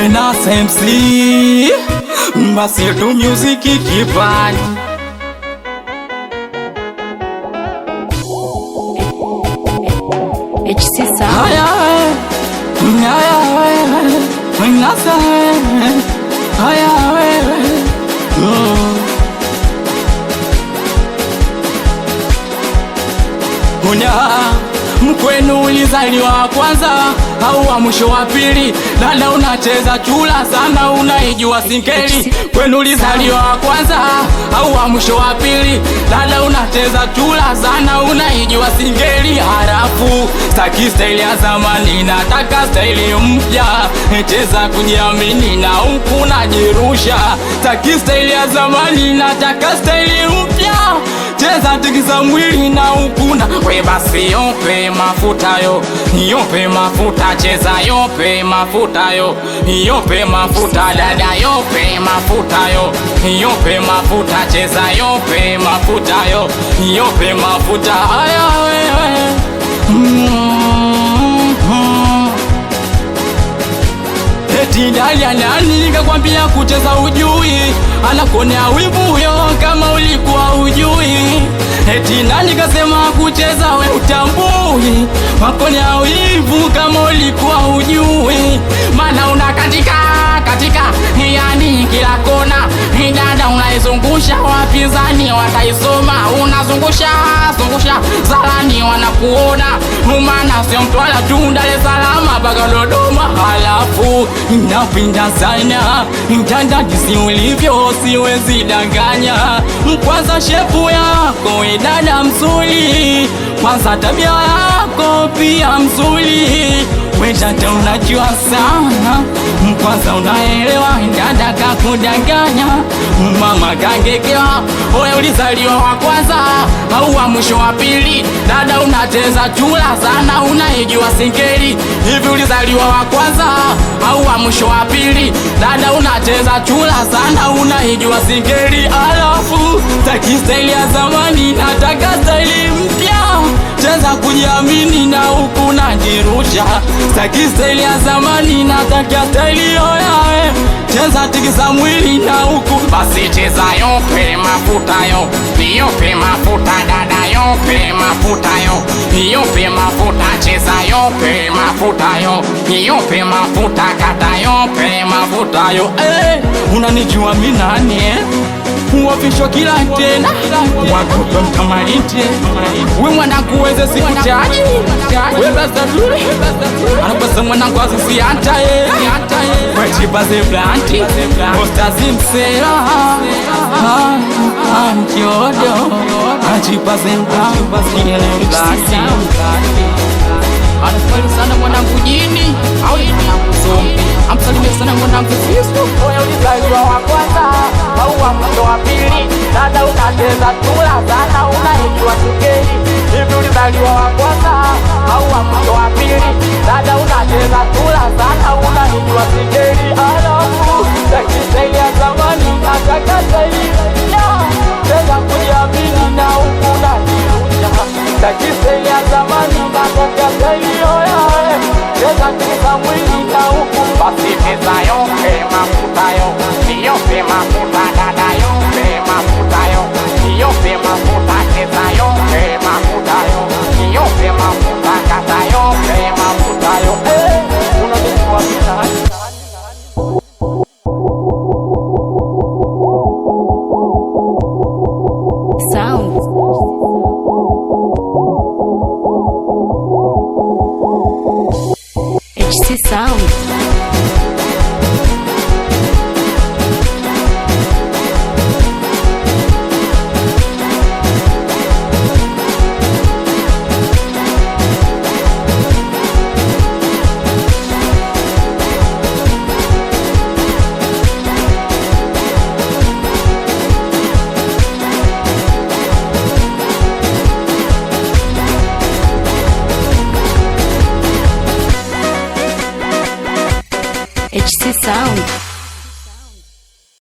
na MC basi tu music kipaji HC haya nasa haya Unya mkwenu ulizaliwa kwanza au wa mwisho wa pili? Dada unacheza chula sana, unaijua singeli. Kwenu ulizaliwa kwanza au wa mwisho wa pili? Dada unacheza chula sana, unaijua singeli. Halafu staki style ya zamani, nataka style mpya. Cheza kujiamini na huku najirusha. Staki style ya zamani, nataka style mpya. Cheza tikisa mwili na ukuna. We basi yope mafuta yo, yope mafuta. Cheza yope mafuta yo, yope mafuta. Dada yope mafuta yo, yope mafuta. Cheza yope mafuta yo, yope mafuta. Aya wewe eti dalia nani kakwambia kucheza ujui? Anakonea wivu yo kama ulikuwa ujui. Eti nani kasema kucheza we utambui? Wakonea wivu kama ulikuwa ujui. Mana unakatika katika yani kila kona. Dada unaizungusha, wapinzani wataisoma. Unazungusha zungusha zalani wanakuona. Umana sio Mtwara tu, Dar es Salaam mpaka Dodoma. Halafu napenda sana dada jinsi ulivyo, siwezi danganya. Kwanza shepu yako we dada mzuri, kwanza tabia yako pia mzuri. We dada unajua sana, kwanza unaelewa. Dada kakudanganya, mama kangekewa. Oya ulizaliwa wa kwanza au wa mwisho wa pili? Dada unacheza chula sana, unaijua singeli. Hivi ulizaliwa wa kwanza au wa mwisho wa pili? Dada unacheza chula sana, unaijua singeli. Alafu taki style ya zamani, nataka style mpya. Cheza kujiamini na huku najirusha. Taki style ya zamani, nataka style yoyawe. Cheza tikisa mwili na huku. Basi cheza yope mafuta yo, yope mafuta. Dada yope mafuta yo, yope mafuta. Cheza yope mafuta yo, yope mafuta. Kata yope mafuta yo. Unanijua mimi nani Uwafishwa kila tena wakupa mkamalite. We mwanangu weze sikutaji. We basta dure anapasa mwanangu azisi antaye. Wechibaze blanti posta zimsela Mkiodo achibaze blanti. Anafali sana mwanangu jini au mwanangu zombi. Amsalimie sana mwanangu Fisto. Oya ulizaliwa wa kwanza au wa mwisho wa pili? Dada unacheza chula sana, unaijua singeli. Hivi ulizaliwa wa kwanza au wa mwisho wa pili? Dada unacheza chula sana, unaijua singeli. Alafu taki style ya zamani, nataka style mpya.